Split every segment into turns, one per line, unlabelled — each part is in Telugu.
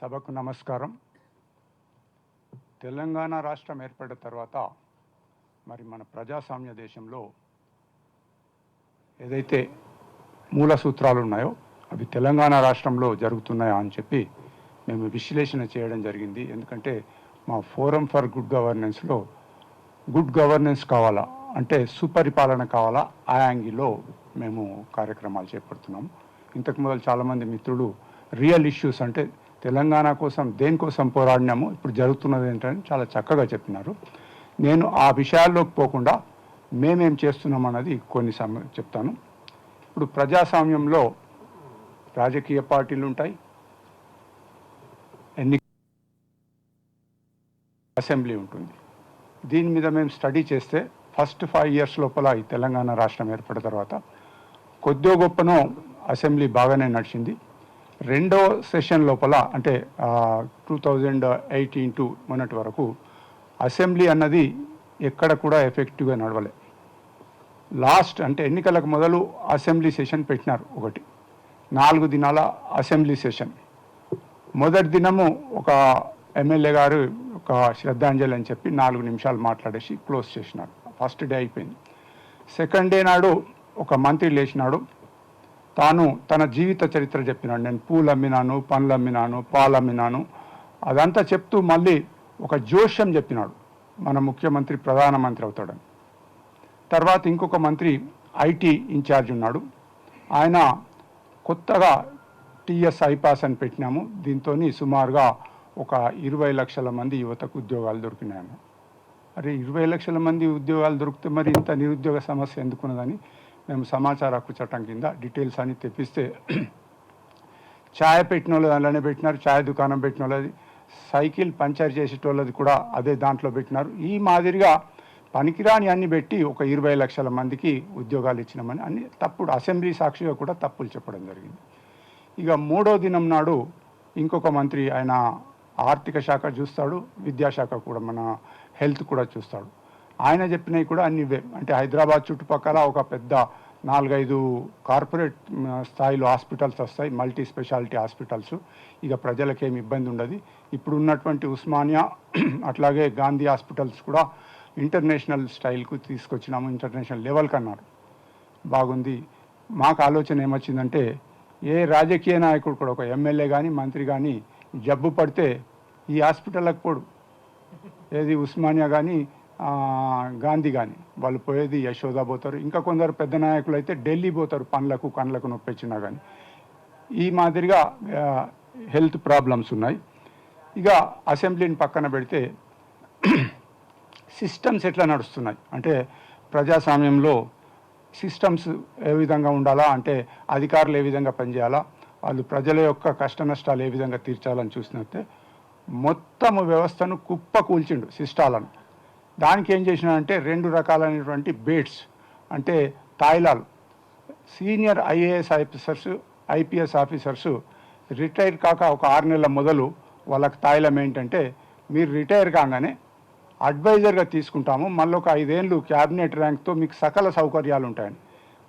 సభకు నమస్కారం. తెలంగాణ రాష్ట్రం ఏర్పడిన తర్వాత మరి మన ప్రజాస్వామ్య దేశంలో ఏదైతే మూల సూత్రాలు ఉన్నాయో అవి తెలంగాణ రాష్ట్రంలో జరుగుతున్నాయా అని చెప్పి మేము విశ్లేషణ చేయడం జరిగింది. ఎందుకంటే మా ఫోరం ఫర్ గుడ్ గవర్నెన్స్లో గుడ్ గవర్నెన్స్ కావాలా అంటే సుపరిపాలన కావాలా ఆ యాంగిల్లో మేము కార్యక్రమాలు చేపడుతున్నాము. ఇంతకు మొదలు చాలామంది మిత్రులు రియల్ ఇష్యూస్ అంటే తెలంగాణ కోసం దేనికోసం పోరాడినాము ఇప్పుడు జరుగుతున్నది ఏంటని చాలా చక్కగా చెప్పినారు. నేను ఆ విషయాల్లోకి పోకుండా మేమేం చేస్తున్నాం అన్నది కొన్ని చెప్తాను. ఇప్పుడు ప్రజాస్వామ్యంలో రాజకీయ పార్టీలు ఉంటాయి, అసెంబ్లీ ఉంటుంది. దీని మీద మేము స్టడీ చేస్తే ఫస్ట్ 5 years లోపల ఈ తెలంగాణ రాష్ట్రం ఏర్పడిన తర్వాత కొద్దో గొప్పనో అసెంబ్లీ బాగానే నడిచింది. రెండో సెషన్ లోపల అంటే 2018 టు మొన్నటి వరకు అసెంబ్లీ అన్నది ఎక్కడ కూడా ఎఫెక్టివ్గా నడవలే. లాస్ట్ అంటే ఎన్నికలకు మొదలు అసెంబ్లీ సెషన్ పెట్టినారు. 4 దినాల అసెంబ్లీ సెషన్. మొదటి దినము ఒక ఎమ్మెల్యే గారు ఒక శ్రద్ధాంజలి అని చెప్పి 4 నిమిషాలు మాట్లాడేసి క్లోజ్ చేసినారు. ఫస్ట్ డే అయిపోయింది. సెకండ్ డే నాడు ఒక మంత్రి లేచినాడు. తాను తన జీవిత చరిత్ర చెప్పినాడు. నేను పూలు అమ్మినాను, పండ్లు అమ్మినాను, పాలు అమ్మినాను, అదంతా చెప్తూ మళ్ళీ ఒక జోష్యం చెప్పినాడు, మన ముఖ్యమంత్రి ప్రధానమంత్రి అవుతాడని. తర్వాత ఇంకొక మంత్రి ఐటీ ఇన్ఛార్జ్ ఉన్నాడు. ఆయన కొత్తగా టీఎస్ ఐపాస్ అని పెట్టినాము, దీంతో సుమారుగా ఒక 20 లక్షల మంది యువతకు ఉద్యోగాలు దొరికినాయన్న. అరే 20 లక్షల మంది ఉద్యోగాలు దొరికితే మరి ఇంత నిరుద్యోగ సమస్య ఎందుకున్నదని మేము సమాచార హక్కు చట్టం కింద డీటెయిల్స్ అని తెప్పిస్తే ఛాయ్ పెట్టిన వాళ్ళు అలానే పెట్టినారు, ఛాయ్ దుకాణం పెట్టిన వాళ్ళది, సైకిల్ పంచర్ చేసేటోళ్ళది కూడా అదే దాంట్లో పెట్టినారు. ఈ మాదిరిగా పనికిరాని అన్ని పెట్టి ఒక 20 లక్షల మందికి ఉద్యోగాలు ఇచ్చినామని అన్ని తప్పుడు అసెంబ్లీ సాక్షిగా కూడా తప్పులు చెప్పడం జరిగింది. ఇక మూడో దినం నాడు ఇంకొక మంత్రి, ఆయన ఆర్థిక శాఖ చూస్తాడు, విద్యాశాఖ కూడా మన హెల్త్ కూడా చూస్తాడు. ఆయన చెప్పినవి కూడా అన్ని అంటే హైదరాబాద్ చుట్టుపక్కల ఒక పెద్ద 4-5 కార్పొరేట్ స్థాయిలో హాస్పిటల్స్ వస్తాయి, మల్టీ స్పెషాలిటీ హాస్పిటల్స్. ఇక ప్రజలకేమి ఇబ్బంది ఉండదు. ఇప్పుడు ఉన్నటువంటి ఉస్మానియా అట్లాగే గాంధీ హాస్పిటల్స్ కూడా ఇంటర్నేషనల్ స్టైల్కు తీసుకొచ్చినాము, ఇంటర్నేషనల్ లెవెల్కి అన్నారు. బాగుంది. మాకు ఆలోచన ఏమొచ్చిందంటే ఏ రాజకీయ నాయకుడు కూడా ఒక ఎమ్మెల్యే కానీ మంత్రి కానీ జబ్బు పడితే ఈ హాస్పిటల్కి పోడు. ఏది ఉస్మానియా కానీ గాంధీ కానీ వాళ్ళు పోయేది యశోదా పోతారు. ఇంకా కొందరు పెద్ద నాయకులు అయితే ఢిల్లీ పోతారు, కళ్ళకు నొప్పి వచ్చినా కానీ. ఈ మాదిరిగా హెల్త్ ప్రాబ్లమ్స్ ఉన్నాయి. ఇక అసెంబ్లీని పక్కన పెడితే సిస్టమ్స్ ఎట్లా నడుస్తున్నాయి అంటే ప్రజాస్వామ్యంలో సిస్టమ్స్ ఏ విధంగా ఉండాలా అంటే అధికారులు ఏ విధంగా పనిచేయాలా, వాళ్ళు ప్రజల యొక్క కష్ట నష్టాలు ఏ విధంగా తీర్చాలని చూసినట్టే మొత్తము వ్యవస్థను కుప్ప కూల్చిండు సిస్టాలను. దానికి ఏం చేసినాడంటే 2 రకాలైనటువంటి బేట్స్ అంటే తాయిలాలు. Senior IAS officers, IPS officers retire కాక ఒక 6 నెలల మొదలు వాళ్ళకి తాయిలం ఏంటంటే మీరు రిటైర్ కాగానే అడ్వైజర్గా తీసుకుంటాము, మళ్ళీ ఒక 5 ఏళ్ళు క్యాబినెట్ ర్యాంక్తో మీకు సకల సౌకర్యాలు ఉంటాయని.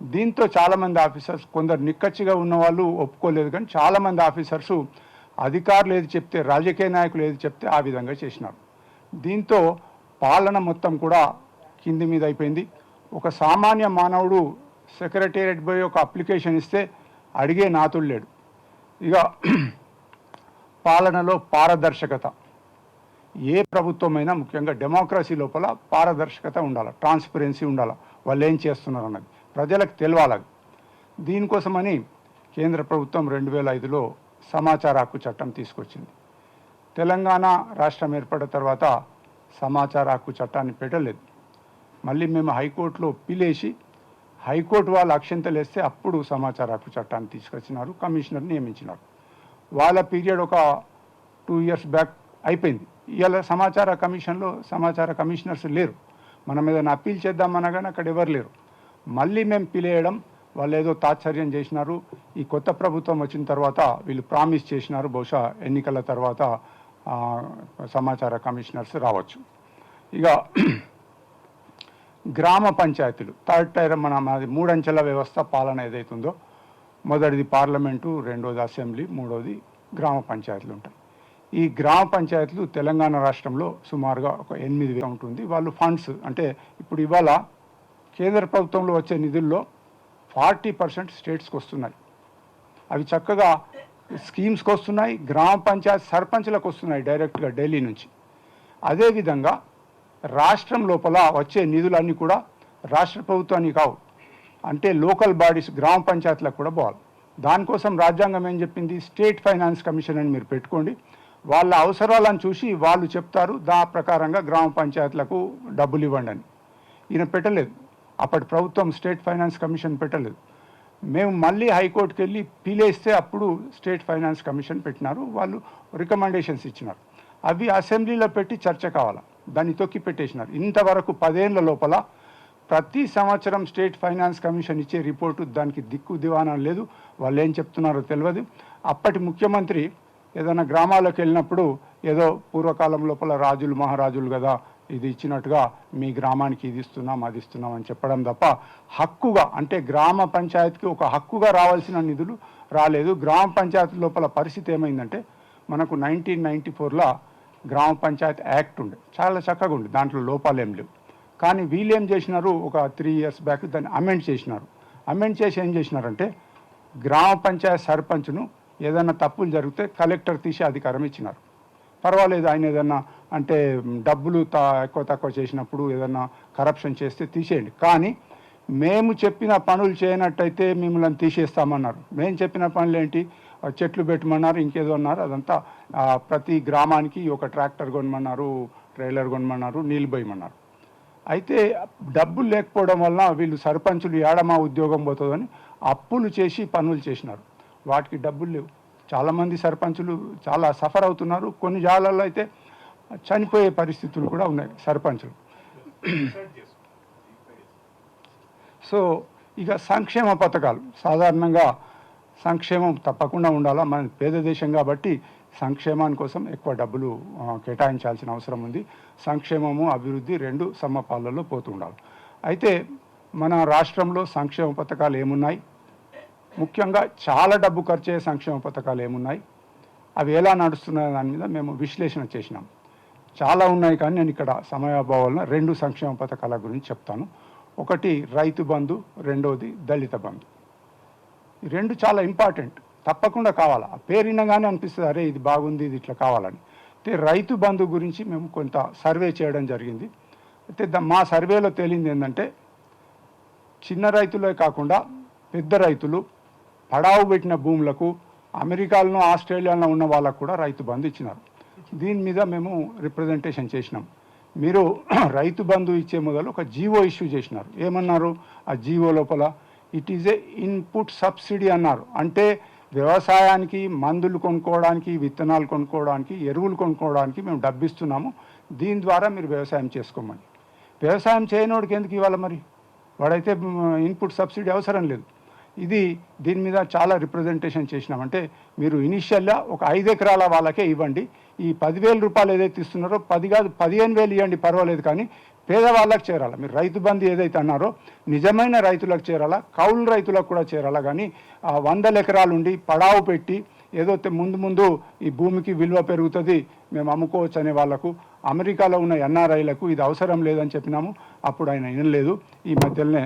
దీంతో చాలామంది ఆఫీసర్స్, కొందరు నిక్కచ్చిగా ఉన్నవాళ్ళు ఒప్పుకోలేదు, కానీ చాలామంది ఆఫీసర్సు అధికారులు ఏది చెప్తే, రాజకీయ నాయకులు ఏది చెప్తే ఆ విధంగా చేసినారు. దీంతో పాలన మొత్తం కూడా కింది మీద అయిపోయింది. ఒక సామాన్య మానవుడు సెక్రటేరియట్ పోయి ఒక అప్లికేషన్ ఇస్తే అడిగే నాతుడు లేడు. ఇక పాలనలో పారదర్శకత, ఏ ప్రభుత్వమైనా ముఖ్యంగా డెమోక్రసీ లోపల పారదర్శకత ఉండాలి, ట్రాన్స్పరెన్సీ ఉండాలి, వాళ్ళు ఏం చేస్తున్నారు అన్నది ప్రజలకు తెలియాలి. దీనికోసమని కేంద్ర ప్రభుత్వం 2005లో సమాచార హక్కు చట్టం తీసుకొచ్చింది. తెలంగాణ రాష్ట్రం ఏర్పడిన తర్వాత సమాచార హక్కు చట్టాన్ని పెట్టలేదు. మళ్ళీ మేము హైకోర్టులో పిలేసి హైకోర్టు వాళ్ళు అక్షంతలు వేస్తే అప్పుడు సమాచార హక్కు చట్టాన్ని తీసుకొచ్చినారు, కమిషనర్ నియమించినారు. వాళ్ళ పీరియడ్ ఒక 2 years బ్యాక్ అయిపోయింది. ఇవాళ సమాచార కమిషన్లో సమాచార కమిషనర్స్ లేరు. మన మీద అప్పీల్ చేద్దామన్నా కానీ అక్కడ ఎవరు లేరు. మళ్ళీ మేము పిలేయడం, వాళ్ళు ఏదో తాత్సర్యం చేసినారు. ఈ కొత్త ప్రభుత్వం వచ్చిన తర్వాత వీళ్ళు ప్రామిస్ చేసినారు బహుశా ఎన్నికల తర్వాత సమాచార కమిషనర్స్ రావచ్చు. ఇక గ్రామ పంచాయతీలు, 3rd tier మాది 3 అంచెల వ్యవస్థ పాలన ఏదైతుందో మొదటిది పార్లమెంటు, రెండోది అసెంబ్లీ, మూడోది గ్రామ పంచాయతీలు ఉంటాయి. ఈ గ్రామ పంచాయతీలు తెలంగాణ రాష్ట్రంలో సుమారుగా ఒక 8,000 ఉంటుంది. వాళ్ళు ఫండ్స్ అంటే ఇప్పుడు ఇవాళ కేంద్ర ప్రభుత్వంలో వచ్చే నిధుల్లో 40% స్టేట్స్కి వస్తున్నాయి. అవి చక్కగా స్కీమ్స్కి వస్తున్నాయి, గ్రామ పంచాయత్ సర్పంచ్లకు వస్తున్నాయి డైరెక్ట్గా ఢిల్లీ నుంచి. అదేవిధంగా రాష్ట్రం లోపల వచ్చే నిధులన్నీ కూడా రాష్ట్ర ప్రభుత్వానికి కావు, అంటే లోకల్ బాడీస్ గ్రామ పంచాయతీలకు కూడా పోవాలి. దానికోసం రాజ్యాంగం ఏం చెప్పింది, స్టేట్ ఫైనాన్స్ కమిషన్ అని మీరు పెట్టుకోండి, వాళ్ళ అవసరాలను చూసి వాళ్ళు చెప్తారు, దాని ప్రకారంగా గ్రామ పంచాయతీలకు డబ్బులు ఇవ్వండి అని. ఈయన పెట్టలేదు, అప్పటి ప్రభుత్వం స్టేట్ ఫైనాన్స్ కమిషన్ పెట్టలేదు. మేము మళ్ళీ హైకోర్టుకి వెళ్ళి పీలేస్తే అప్పుడు స్టేట్ ఫైనాన్స్ కమిషన్ పెట్టినారు, వాళ్ళు రికమెండేషన్స్ ఇచ్చినారు. అవి అసెంబ్లీలో పెట్టి చర్చ కావాలి, దాన్ని తొక్కి పెట్టేసినారు. ఇంతవరకు 10 ఏళ్ల లోపల ప్రతి సంవత్సరం స్టేట్ ఫైనాన్స్ కమిషన్ ఇచ్చే రిపోర్టు దానికి దిక్కు దివానం లేదు, వాళ్ళు ఏం చెప్తున్నారో తెలియదు. అప్పటి ముఖ్యమంత్రి ఏదైనా గ్రామాలకు వెళ్ళినప్పుడు ఏదో పూర్వకాలం లోపల రాజులు మహారాజులు కదా ఇది ఇచ్చినట్టుగా మీ గ్రామానికి ఇది ఇస్తున్నాం అది ఇస్తున్నాం అని చెప్పడం తప్ప హక్కుగా, అంటే గ్రామ పంచాయతీకి ఒక హక్కుగా రావాల్సిన నిధులు రాలేదు. గ్రామ పంచాయతీ లోపల పరిస్థితి ఏమైందంటే మనకు 1994లో గ్రామ పంచాయతీ యాక్ట్ ఉండే, చాలా చక్కగా ఉండే, దాంట్లో లోపాలు ఏం లేవు. కానీ వీళ్ళు ఏం చేసినారు, ఒక 3 years బ్యాక్ దాన్ని అమెండ్ చేసినారు. అమెండ్ చేసి ఏం చేసినారంటే గ్రామ పంచాయతీ సర్పంచ్ను ఏదైనా తప్పులు జరిగితే కలెక్టర్ తీసే అధికారం ఇచ్చినారు. పర్వాలేదు, ఆయన ఏదన్నా అంటే డబ్బులు ఎక్కువ తక్కువ చేసినప్పుడు ఏదన్నా కరప్షన్ చేస్తే తీసేయండి, కానీ మేము చెప్పిన పనులు చేయనట్టయితే మిమ్మల్ని తీసేస్తామన్నారు. మేము చెప్పిన పనులు ఏంటి, చెట్లు పెట్టమన్నారు, ఇంకేదో అన్నారు. అదంతా ప్రతి గ్రామానికి ఒక ట్రాక్టర్ కొనమన్నారు, ట్రైలర్ కొనమన్నారు, నీళ్ళు పోయమన్నారు. అయితే డబ్బులు లేకపోవడం వలన వీళ్ళు సర్పంచులు ఏడమా ఉద్యోగం పోతుందని అప్పులు చేసి పనులు చేసినారు, వాటికి డబ్బులు లేవు. చాలామంది సర్పంచులు చాలా సఫర్ అవుతున్నారు, కొన్ని జాగాలలో అయితే చనిపోయే పరిస్థితులు కూడా ఉన్నాయి సర్పంచులు. సో ఇక సంక్షేమ పథకాలు, సాధారణంగా సంక్షేమం తప్పకుండా ఉండాలా, మన పేద దేశం కాబట్టి సంక్షేమాని కోసం ఎక్కువ డబ్బులు కేటాయించాల్సిన అవసరం ఉంది. సంక్షేమము అభివృద్ధి రెండు సమపాలలో పోతుండాలి. అయితే మన రాష్ట్రంలో సంక్షేమ పథకాలు ఏమున్నాయి, ముఖ్యంగా చాలా డబ్బు ఖర్చు అయ్యే సంక్షేమ పథకాలు ఏమున్నాయి, అవి ఎలా నడుస్తున్నాయి దాని మీద మేము విశ్లేషణ చేసినాం. చాలా ఉన్నాయి, కానీ నేను ఇక్కడ సమయాభావాలను 2 సంక్షేమ పథకాల గురించి చెప్తాను. ఒకటి రైతు బంధు, రెండవది దళిత బంధు. ఈ 2 చాలా ఇంపార్టెంట్, తప్పకుండా కావాలా. ఆ పేరు వినగానే అనిపిస్తుంది అరే ఇది బాగుంది, ఇది ఇట్లా కావాలని. అయితే రైతు బంధు గురించి మేము కొంత సర్వే చేయడం జరిగింది. అయితే మా సర్వేలో తేలింది ఏంటంటే చిన్న రైతులే కాకుండా పెద్ద రైతులు, పడావు పెట్టిన భూములకు అమెరికాలో ఆస్ట్రేలియాలో ఉన్న వాళ్ళకు కూడా రైతు బంధు ఇచ్చినారు. దీని మీద మేము రిప్రజెంటేషన్ చేసినాం. మీరు రైతు బంధు ఇచ్చే మొదలు ఒక జీవో ఇష్యూ చేసినారు. ఏమన్నారు ఆ జీవో లోపల, it is a input subsidy అన్నారు. అంటే వ్యవసాయానికి మందులు కొనుక్కోవడానికి, విత్తనాలు కొనుక్కోవడానికి, ఎరువులు కొనుక్కోవడానికి మేము డబ్బిస్తున్నాము, దీని ద్వారా మీరు వ్యవసాయం చేసుకోమని. వ్యవసాయం చేయనోడికి ఎందుకు ఇవ్వాలి మరి, వాడైతే ఇన్పుట్ సబ్సిడీ అవసరం లేదు. దీని మీద చాలా రిప్రజెంటేషన్ చేసినామంటే మీరు ఇనిషియల్గా ఒక 5 ఎకరాల వాళ్ళకే ఇవ్వండి, ఈ 10,000 రూపాయలు ఏదైతే ఇస్తున్నారో 10 కాదు 15,000 ఇవ్వండి, పర్వాలేదు, కానీ పేదవాళ్ళకి చేరాలా. మీరు రైతు బంధు ఏదైతే అన్నారో నిజమైన రైతులకు చేరాలా, కౌలు రైతులకు కూడా చేరాలా. కానీ 100 ఎకరాలు ఉండి పడావు పెట్టి ఏదో ముందు ఈ భూమికి విలువ పెరుగుతుంది మేము అమ్ముకోవచ్చు అనే వాళ్లకు, అమెరికాలో ఉన్న ఎన్ఆర్ఐలకు ఇది అవసరం లేదని చెప్పినాము. అప్పుడు ఆయన వినలేదు. ఈ మధ్యలోనే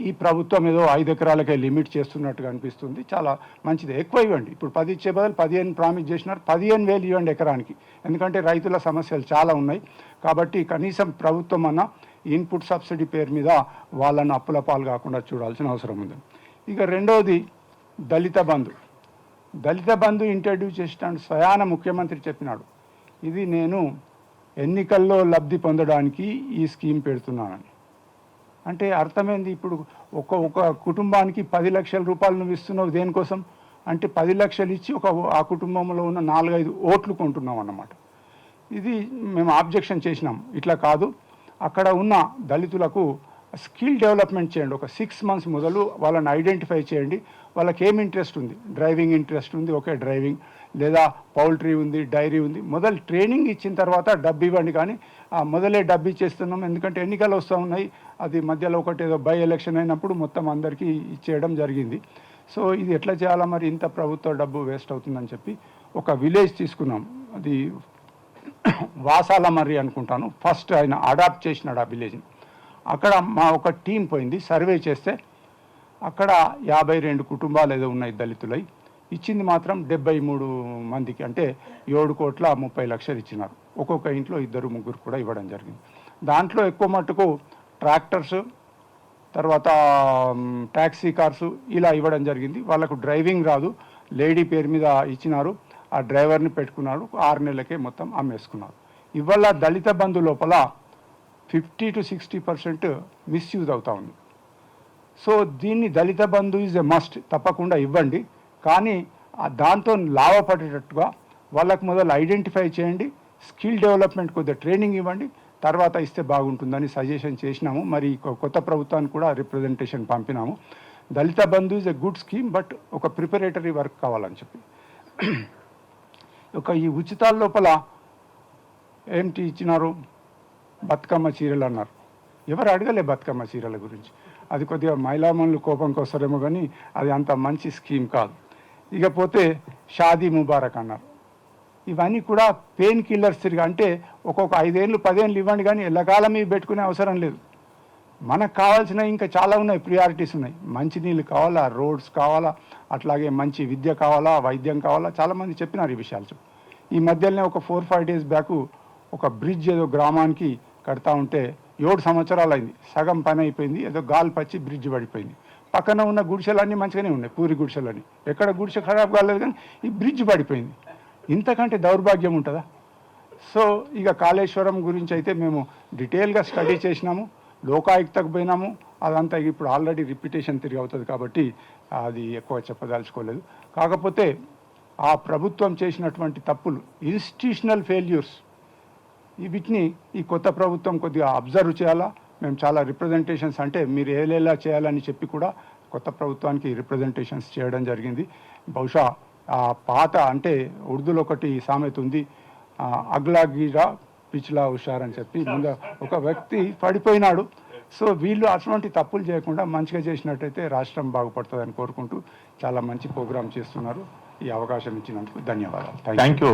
ఈ ప్రభుత్వం ఏదో 5 ఎకరాలకే లిమిట్ చేస్తున్నట్టుగా అనిపిస్తుంది. చాలా మంచిది, ఎక్కువ ఇవ్వండి. ఇప్పుడు 10 ఇచ్చే బదులు 15 ప్రామిస్ చేసినారు, 15,000 ఇవ్వండి ఎకరానికి. ఎందుకంటే రైతుల సమస్యలు చాలా ఉన్నాయి కాబట్టి కనీసం ప్రభుత్వం అన్న ఇన్పుట్ సబ్సిడీ పేరు మీద వాళ్ళను అప్పుల పాలు కాకుండా చూడాల్సిన అవసరం ఉంది. ఇక రెండవది దళిత బంధు. దళిత బంధు ఇంట్రడ్యూస్ చేసినాడు స్వయాన ముఖ్యమంత్రి చెప్పినాడు, ఇది నేను ఎన్నికల్లో లబ్ధి పొందడానికి ఈ స్కీమ్ పెడుతున్నానని. అంటే అర్థమైంది, ఇప్పుడు ఒక కుటుంబానికి 10 లక్షల రూపాయలు నువ్వు ఇస్తున్నావు దేనికోసం అంటే 10 లక్షలు ఇచ్చి ఆ కుటుంబంలో ఉన్న 4-5 ఓట్లు కొంటున్నాం అన్నమాట. ఇది మేము ఆబ్జెక్షన్ చేసినాం, ఇట్లా కాదు. అక్కడ ఉన్న దళితులకు స్కిల్ డెవలప్మెంట్ చేయండి, ఒక 6 months మొదలు వాళ్ళని ఐడెంటిఫై చేయండి, వాళ్ళకి ఏం ఇంట్రెస్ట్ ఉంది, డ్రైవింగ్ ఇంట్రెస్ట్ ఉంది, ఓకే డ్రైవింగ్, లేదా పౌల్ట్రీ ఉంది, డైరీ ఉంది, మొదలు ట్రైనింగ్ ఇచ్చిన తర్వాత డబ్బు ఇవ్వండి. కానీ మొదలే డబ్బు ఇచ్చేస్తున్నాం, ఎందుకంటే ఎన్నికలు వస్తూ ఉన్నాయి, అది మధ్యలో ఒకటి ఏదో బై ఎలక్షన్ అయినప్పుడు మొత్తం అందరికీ ఇచ్చేయడం జరిగింది. సో ఇది ఎట్లా చేయాలా మరి, ఇంత ప్రభుత్వ డబ్బు వేస్ట్ అవుతుందని చెప్పి ఒక విలేజ్ తీసుకున్నాం, అది వాసాలమర్రి అనుకుంటాను, ఫస్ట్ ఆయన అడాప్ట్ చేసినాడు ఆ విలేజ్ని. అక్కడ మా ఒక టీం పోయింది సర్వే చేస్తే అక్కడ 52 కుటుంబాలు ఏదో ఉన్నాయి దళితులై, ఇచ్చింది మాత్రం 73 మందికి, అంటే 7,30,00,000 ఇచ్చినారు. ఒక్కొక్క ఇంట్లో 2-3 కూడా ఇవ్వడం జరిగింది. దాంట్లో ఎక్కువ మట్టుకు ట్రాక్టర్స్, తర్వాత ట్యాక్సీ కార్సు ఇలా ఇవ్వడం జరిగింది. వాళ్ళకు డ్రైవింగ్ రాదు, లేడీ పేరు మీద ఇచ్చినారు, ఆ డ్రైవర్ని పెట్టుకున్నాడు, 6 నెలలకే మొత్తం అమ్మేసుకున్నారు. ఇవాళ దళిత బంధు లోపల 50 to 60% మిస్యూజ్ అవుతా ఉంది. సో దీన్ని దళిత బంధు ఈజ్ ఎ మస్ట్, తప్పకుండా ఇవ్వండి, కానీ దాంతో లాభపడేటట్టుగా వాళ్ళకు మొదలు ఐడెంటిఫై చేయండి, స్కిల్ డెవలప్మెంట్ కొద్దిగా ట్రైనింగ్ ఇవ్వండి, తర్వాత ఇస్తే బాగుంటుందని సజెషన్ చేసినాము. మరి కొత్త ప్రభుత్వానికి కూడా రిప్రజెంటేషన్ పంపినాము. Dalit Bandhu is a good scheme, but ఒక ప్రిపరేటరీ వర్క్ కావాలని చెప్పి. ఈ ఉచితాల లోపల ఏంటి ఇచ్చినారు, బతుకమ్మ చీరలు అన్నారు. ఎవరు అడగలే బతుకమ్మ చీరల గురించి. అది కొద్దిగా మహిళామణులు కోపంకి వస్తారేమో, కానీ అది అంత మంచి స్కీమ్ కాదు. ఇకపోతే షాదీ ముబారక్ అన్నారు. ఇవన్నీ కూడా పెయిన్ కిల్లర్స్ తిరిగి, అంటే ఒక్కొక్క 5 ఏళ్ళు 10 ఏళ్ళు ఇవ్వండి, కానీ ఎల్లకాలం ఇవి పెట్టుకునే అవసరం లేదు. మనకు కావాల్సిన ఇంకా చాలా ఉన్నాయి, ప్రియారిటీస్ ఉన్నాయి. మంచినీళ్ళు కావాలా, రోడ్స్ కావాలా, అట్లాగే మంచి విద్య కావాలా, వైద్యం కావాలా, చాలామంది చెప్పినారు ఈ విషయాలు. ఈ మధ్యలోనే ఒక 4-5 డేస్ బ్యాక్ ఒక బ్రిడ్జ్ ఏదో గ్రామానికి కడతా ఉంటే 7 సంవత్సరాలు అయింది, సగం పని అయిపోయింది, ఏదో గాలి పచ్చి బ్రిడ్జ్ పడిపోయింది. పక్కన ఉన్న గుడిసెలన్నీ మంచిగానే ఉన్నాయి, పూరి గుడిసెలన్నీ, ఎక్కడ గుడిసె ఖరాబ్ కాలేదు, కానీ ఈ బ్రిడ్జ్ పడిపోయింది. ఇంతకంటే దౌర్భాగ్యం ఉంటుందా? సో ఇక కాళేశ్వరం గురించి అయితే మేము డీటెయిల్గా స్టడీ చేసినాము, లోకాయుక్తకు పోయినాము, అదంతా ఇప్పుడు ఆల్రెడీ రిపిటేషన్ తిరిగి అవుతుంది కాబట్టి అది ఎక్కువ చెప్పదలుచుకోలేదు. కాకపోతే ఆ ప్రభుత్వం చేసినటువంటి తప్పులు, ఇన్స్టిట్యూషనల్ ఫెయిల్యూర్స్, వీటిని ఈ కొత్త ప్రభుత్వం కొద్దిగా అబ్జర్వ్ చేయాలా. మేము చాలా రిప్రజెంటేషన్స్, అంటే మీరు ఏలేలా చేయాలని చెప్పి కూడా కొత్త ప్రభుత్వానికి రిప్రజెంటేషన్స్ చేయడం జరిగింది. బహుశా ఆ పాత, అంటే ఉర్దూలో ఒకటి సామెత ఉంది, అగ్లా గీరా పిచ్లా హుషార్ అని చెప్పి, ముందు ఒక వ్యక్తి పడిపోయినాడు. సో వీళ్ళు అటువంటి తప్పులు చేయకుండా మంచిగా చేసినట్టయితే రాష్ట్రం బాగుపడుతుందని కోరుకుంటూ చాలా మంచి ప్రోగ్రాం చేస్తున్నారు. ఈ అవకాశం ఇచ్చినందుకు ధన్యవాదాలు.
Thank you.